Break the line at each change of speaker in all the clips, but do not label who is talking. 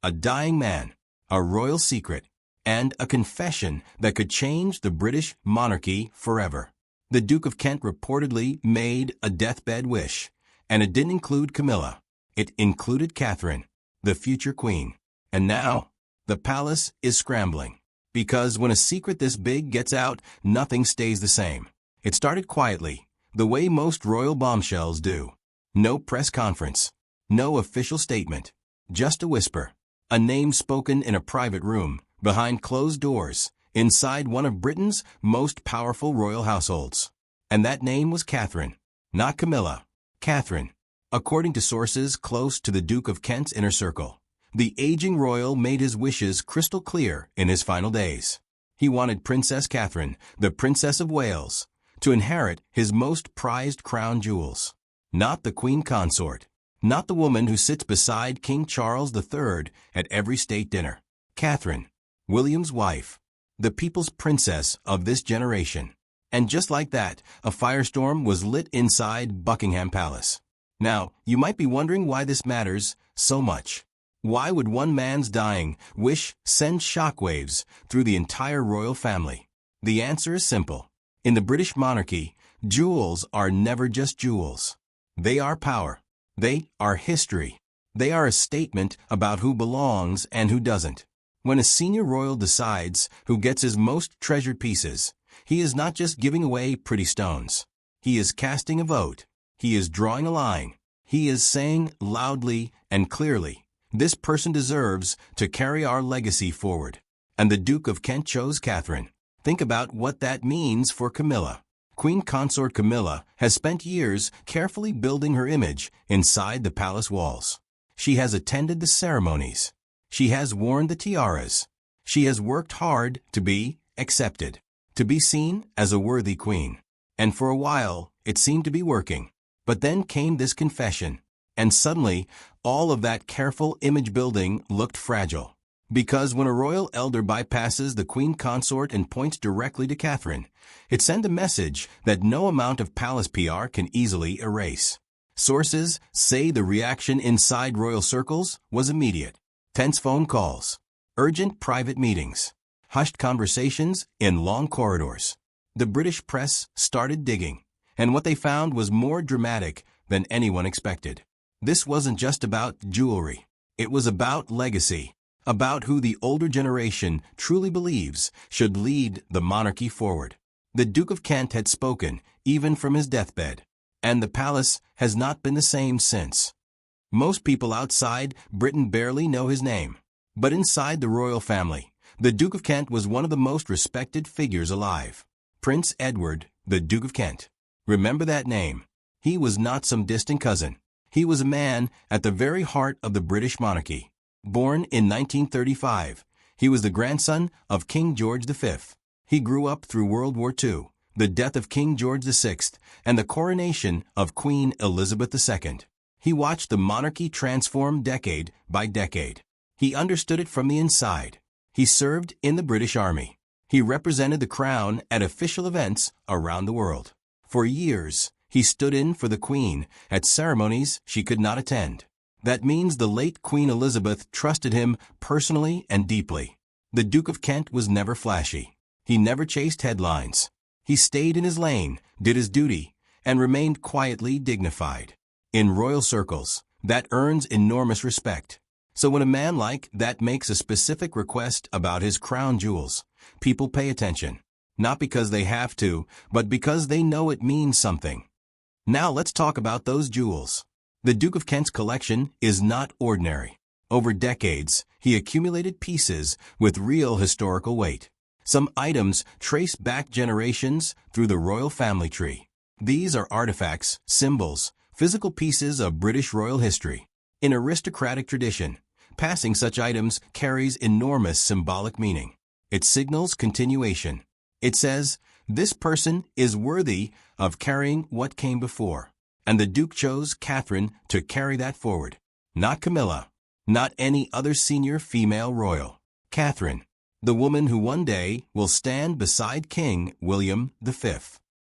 a dying man, a royal secret, and a confession that could change the British monarchy forever. The Duke of Kent reportedly made a deathbed wish, and it didn't include Camilla. It included Catherine, the future queen. And now, the palace is scrambling. Because when a secret this big gets out, nothing stays the same. It started quietly, the way most royal bombshells do. No press conference, no official statement, just a whisper. A name spoken in a private room, behind closed doors, inside one of Britain's most powerful royal households. And that name was Catherine. Not Camilla. Catherine. According to sources close to the Duke of Kent's inner circle, the aging royal made his wishes crystal clear in his final days. He wanted Princess Catherine, the Princess of Wales, to inherit his most prized crown jewels. Not the Queen Consort. Not the woman who sits beside King Charles III at every state dinner. Catherine, William's wife, the people's princess of this generation. And just like that, a firestorm was lit inside Buckingham Palace. Now, you might be wondering why this matters so much. Why would one man's dying wish send shockwaves through the entire royal family? The answer is simple. In the British monarchy, jewels are never just jewels. They are power. They are history. They are a statement about who belongs and who doesn't. When a senior royal decides who gets his most treasured pieces, he is not just giving away pretty stones. He is casting a vote. He is drawing a line. He is saying loudly and clearly, this person deserves to carry our legacy forward. And the Duke of Kent chose Catherine. Think about what that means for Camilla. Queen Consort Camilla has spent years carefully building her image inside the palace walls. She has attended the ceremonies. She has worn the tiaras. She has worked hard to be accepted, to be seen as a worthy queen. And for a while, it seemed to be working. But then came this confession, and suddenly, all of that careful image building looked fragile. Because when a royal elder bypasses the Queen Consort and points directly to Catherine, it sent a message that no amount of palace PR can easily erase. Sources say the reaction inside royal circles was immediate. Tense phone calls, urgent private meetings, hushed conversations in long corridors. The British press started digging, and what they found was more dramatic than anyone expected. This wasn't just about jewelry. It was about legacy. About who the older generation truly believes should lead the monarchy forward. The Duke of Kent had spoken, even from his deathbed, and the palace has not been the same since. Most people outside Britain barely know his name, but inside the royal family, the Duke of Kent was one of the most respected figures alive. Prince Edward, the Duke of Kent. Remember that name. He was not some distant cousin. He was a man at the very heart of the British monarchy. Born in 1935, he was the grandson of King George V. He grew up through World War II, the death of King George VI, and the coronation of Queen Elizabeth II. He watched the monarchy transform decade by decade. He understood it from the inside. He served in the British Army. He represented the crown at official events around the world. For years, he stood in for the Queen at ceremonies she could not attend. That means the late Queen Elizabeth trusted him personally and deeply. The Duke of Kent was never flashy. He never chased headlines. He stayed in his lane, did his duty, and remained quietly dignified. In royal circles, that earns enormous respect. So when a man like that makes a specific request about his crown jewels, people pay attention. Not because they have to, but because they know it means something. Now let's talk about those jewels. The Duke of Kent's collection is not ordinary. Over decades, he accumulated pieces with real historical weight. Some items trace back generations through the royal family tree. These are artifacts, symbols, physical pieces of British royal history. In aristocratic tradition, passing such items carries enormous symbolic meaning. It signals continuation. It says, this person is worthy of carrying what came before. And the Duke chose Catherine to carry that forward. Not Camilla. Not any other senior female royal. Catherine, the woman who one day will stand beside King William V.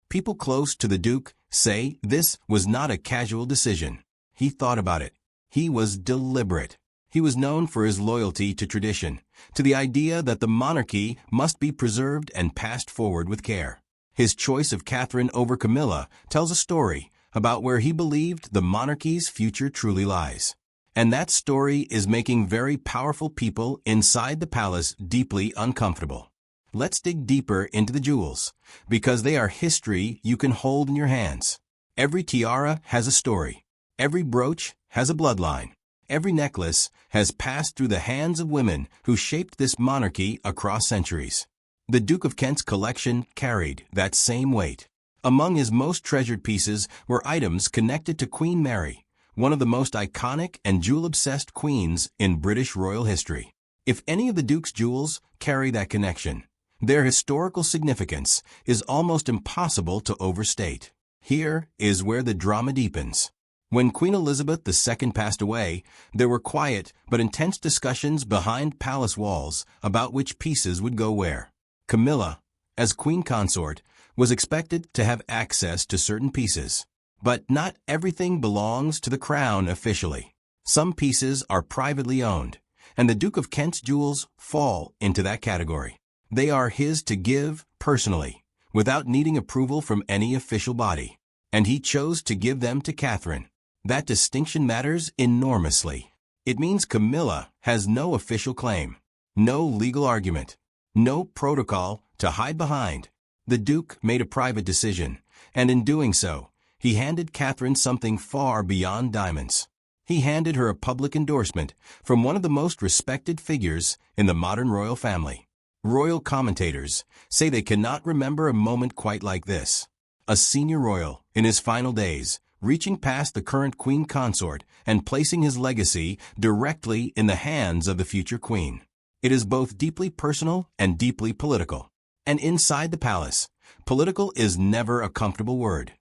People close to the Duke say this was not a casual decision. He thought about it. He was deliberate. He was known for his loyalty to tradition, to the idea that the monarchy must be preserved and passed forward with care. His choice of Catherine over Camilla tells a story about where he believed the monarchy's future truly lies. And that story is making very powerful people inside the palace deeply uncomfortable. Let's dig deeper into the jewels, because they are history you can hold in your hands. Every tiara has a story. Every brooch has a bloodline. Every necklace has passed through the hands of women who shaped this monarchy across centuries. The Duke of Kent's collection carried that same weight. Among his most treasured pieces were items connected to Queen Mary, one of the most iconic and jewel-obsessed queens in British royal history. If any of the Duke's jewels carry that connection, their historical significance is almost impossible to overstate. Here is where the drama deepens. When Queen Elizabeth II passed away, there were quiet but intense discussions behind palace walls about which pieces would go where. Camilla, as queen consort, was expected to have access to certain pieces. But not everything belongs to the crown officially. Some pieces are privately owned, and the Duke of Kent's jewels fall into that category. They are his to give personally, without needing approval from any official body. And he chose to give them to Catherine. That distinction matters enormously. It means Camilla has no official claim, no legal argument, no protocol to hide behind. The Duke made a private decision, and in doing so, he handed Catherine something far beyond diamonds. He handed her a public endorsement from one of the most respected figures in the modern royal family. Royal commentators say they cannot remember a moment quite like this. A senior royal, in his final days, reaching past the current queen consort and placing his legacy directly in the hands of the future queen. It is both deeply personal and deeply political. And inside the palace, political is never a comfortable word.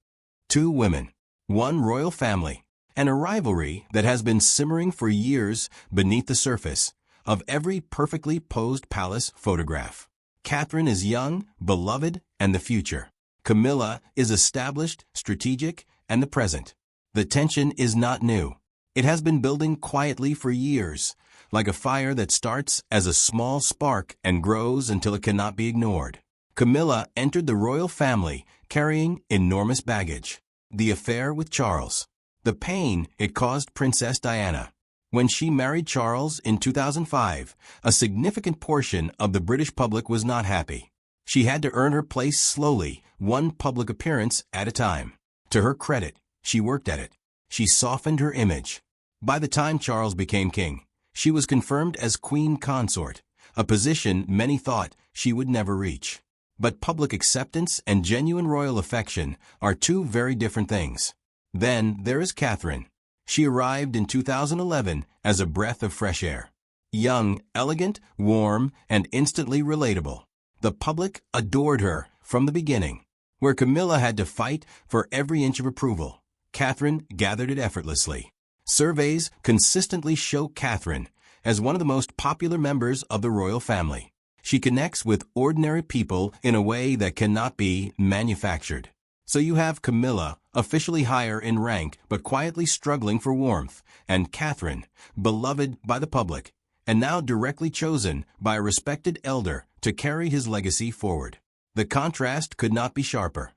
Two women, one royal family, and a rivalry that has been simmering for years beneath the surface of every perfectly posed palace photograph. Catherine is young, beloved, and the future. Camilla is established, strategic, and the present. The tension is not new. It has been building quietly for years, like a fire that starts as a small spark and grows until it cannot be ignored. Camilla entered the royal family carrying enormous baggage. The affair with Charles. The pain it caused Princess Diana. When she married Charles in 2005, a significant portion of the British public was not happy. She had to earn her place slowly, one public appearance at a time. To her credit, she worked at it. She softened her image. By the time Charles became king, she was confirmed as queen consort, a position many thought she would never reach. But public acceptance and genuine royal affection are two very different things. Then there is Catherine. She arrived in 2011 as a breath of fresh air. Young, elegant, warm, and instantly relatable. The public adored her from the beginning. Where Camilla had to fight for every inch of approval, Catherine gathered it effortlessly. Surveys consistently show Catherine as one of the most popular members of the royal family. She connects with ordinary people in a way that cannot be manufactured. So you have Camilla, officially higher in rank but quietly struggling for warmth, and Catherine, beloved by the public, and now directly chosen by a respected elder to carry his legacy forward. The contrast could not be sharper.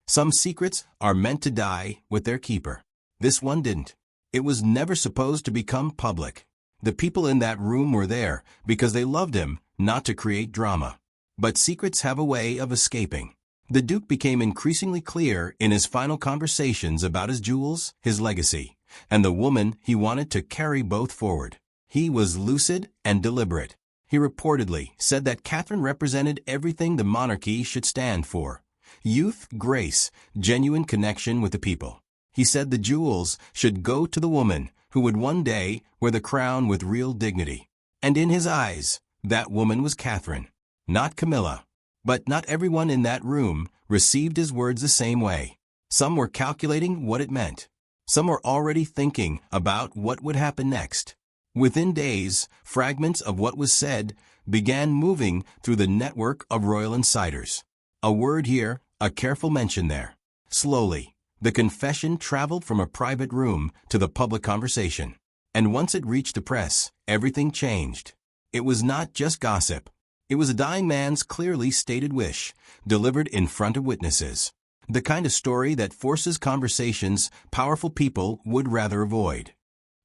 Some secrets are meant to die with their keeper. This one didn't. It was never supposed to become public. The people in that room were there because they loved him, not to create drama. But secrets have a way of escaping. The Duke became increasingly clear in his final conversations about his jewels, his legacy, and the woman he wanted to carry both forward. He was lucid and deliberate. He reportedly said that Catherine represented everything the monarchy should stand for: youth, grace, genuine connection with the people. He said the jewels should go to the woman who would one day wear the crown with real dignity. And in his eyes, that woman was Catherine, not Camilla. But not everyone in that room received his words the same way. Some were calculating what it meant. Some were already thinking about what would happen next. Within days, fragments of what was said began moving through the network of royal insiders. A word here, a careful mention there. Slowly, the confession traveled from a private room to the public conversation. And once it reached the press, everything changed. It was not just gossip. It was a dying man's clearly stated wish, delivered in front of witnesses. The kind of story that forces conversations powerful people would rather avoid.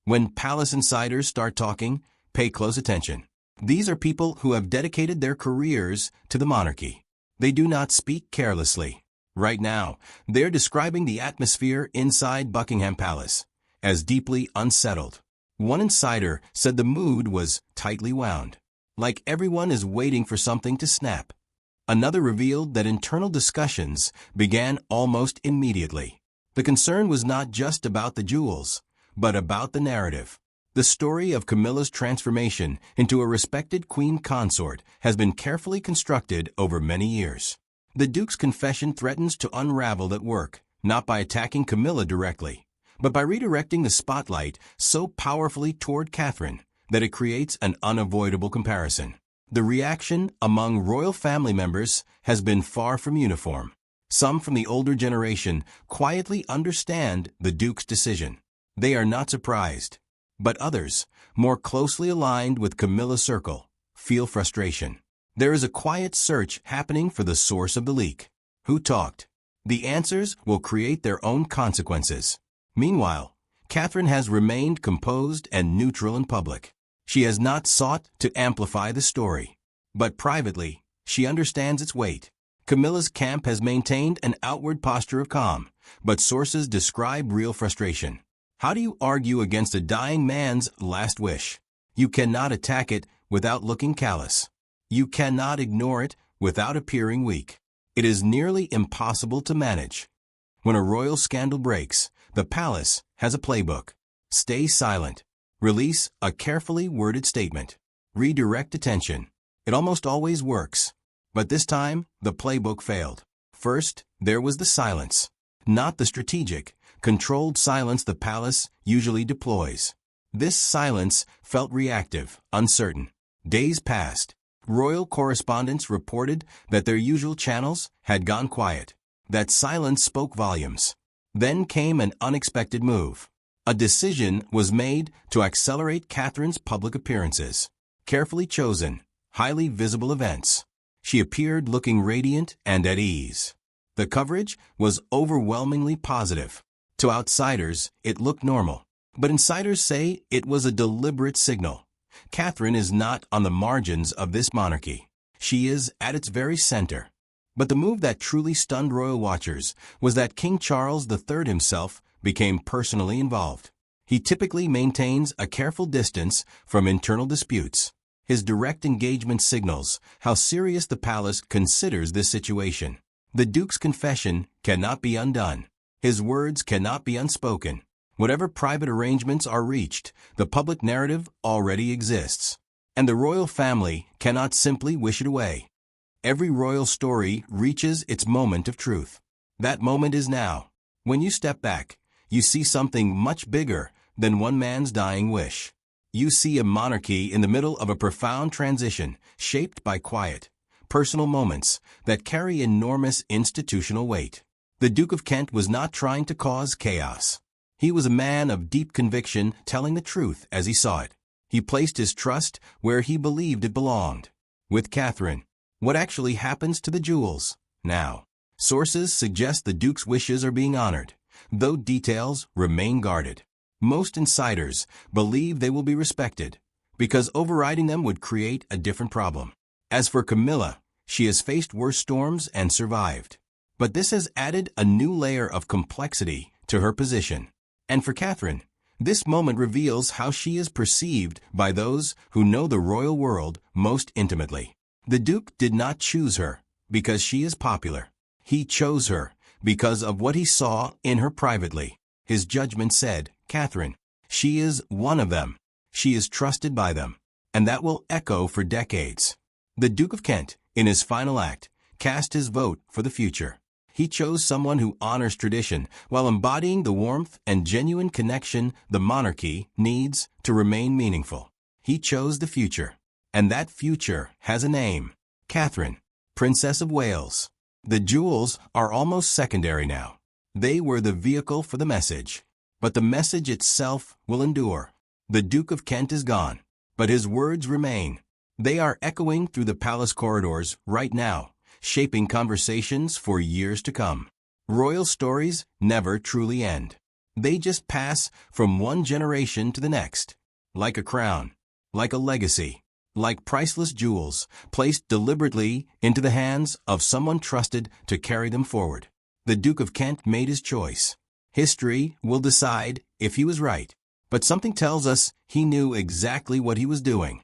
When palace insiders start talking, pay close attention. These are people who have dedicated their careers to the monarchy. They do not speak carelessly. Right now, they're describing the atmosphere inside Buckingham Palace as deeply unsettled. One insider said the mood was tightly wound, like everyone is waiting for something to snap. Another revealed that internal discussions began almost immediately. The concern was not just about the jewels, but about the narrative. The story of Camilla's transformation into a respected queen consort has been carefully constructed over many years. The Duke's confession threatens to unravel that work, not by attacking Camilla directly, but by redirecting the spotlight so powerfully toward Catherine that it creates an unavoidable comparison. The reaction among royal family members has been far from uniform. Some from the older generation quietly understand the Duke's decision. They are not surprised. But others, more closely aligned with Camilla's circle, feel frustration. There is a quiet search happening for the source of the leak. Who talked? The answers will create their own consequences. Meanwhile, Catherine has remained composed and neutral in public. She has not sought to amplify the story. But privately, she understands its weight. Camilla's camp has maintained an outward posture of calm, but sources describe real frustration. How do you argue against a dying man's last wish? You cannot attack it without looking callous. You cannot ignore it without appearing weak. It is nearly impossible to manage. When a royal scandal breaks, the palace has a playbook. Stay silent. Release a carefully worded statement. Redirect attention. It almost always works. But this time, the playbook failed. First, there was the silence. Not the strategic, controlled silence the palace usually deploys. This silence felt reactive, uncertain. Days passed. Royal correspondents reported that their usual channels had gone quiet. That silence spoke volumes. Then came an unexpected move. A decision was made to accelerate Catherine's public appearances. Carefully chosen, highly visible events. She appeared looking radiant and at ease. The coverage was overwhelmingly positive. To outsiders, it looked normal. But insiders say it was a deliberate signal. Catherine is not on the margins of this monarchy. She is at its very center. But the move that truly stunned royal watchers was that King Charles III himself became personally involved. He typically maintains a careful distance from internal disputes. His direct engagement signals how serious the palace considers this situation. The Duke's confession cannot be undone. His words cannot be unspoken. Whatever private arrangements are reached, the public narrative already exists. And the royal family cannot simply wish it away. Every royal story reaches its moment of truth. That moment is now. When you step back, you see something much bigger than one man's dying wish. You see a monarchy in the middle of a profound transition, shaped by quiet, personal moments that carry enormous institutional weight. The Duke of Kent was not trying to cause chaos. He was a man of deep conviction, telling the truth as he saw it. He placed his trust where he believed it belonged. With Catherine, what actually happens to the jewels now? Sources suggest the Duke's wishes are being honored, though details remain guarded. Most insiders believe they will be respected, because overriding them would create a different problem. As for Camilla, she has faced worse storms and survived. But this has added a new layer of complexity to her position. And for Catherine, this moment reveals how she is perceived by those who know the royal world most intimately. The Duke did not choose her because she is popular. He chose her because of what he saw in her privately. His judgment said, Catherine, she is one of them. She is trusted by them. And that will echo for decades. The Duke of Kent, in his final act, cast his vote for the future. He chose someone who honors tradition while embodying the warmth and genuine connection the monarchy needs to remain meaningful. He chose the future. And that future has a name. Catherine, Princess of Wales. The jewels are almost secondary now. They were the vehicle for the message. But the message itself will endure. The Duke of Kent is gone, but his words remain. They are echoing through the palace corridors right now, shaping conversations for years to come. Royal stories never truly end. They just pass from one generation to the next, like a crown, like a legacy, like priceless jewels placed deliberately into the hands of someone trusted to carry them forward. The Duke of Kent made his choice. History will decide if he was right, but something tells us he knew exactly what he was doing.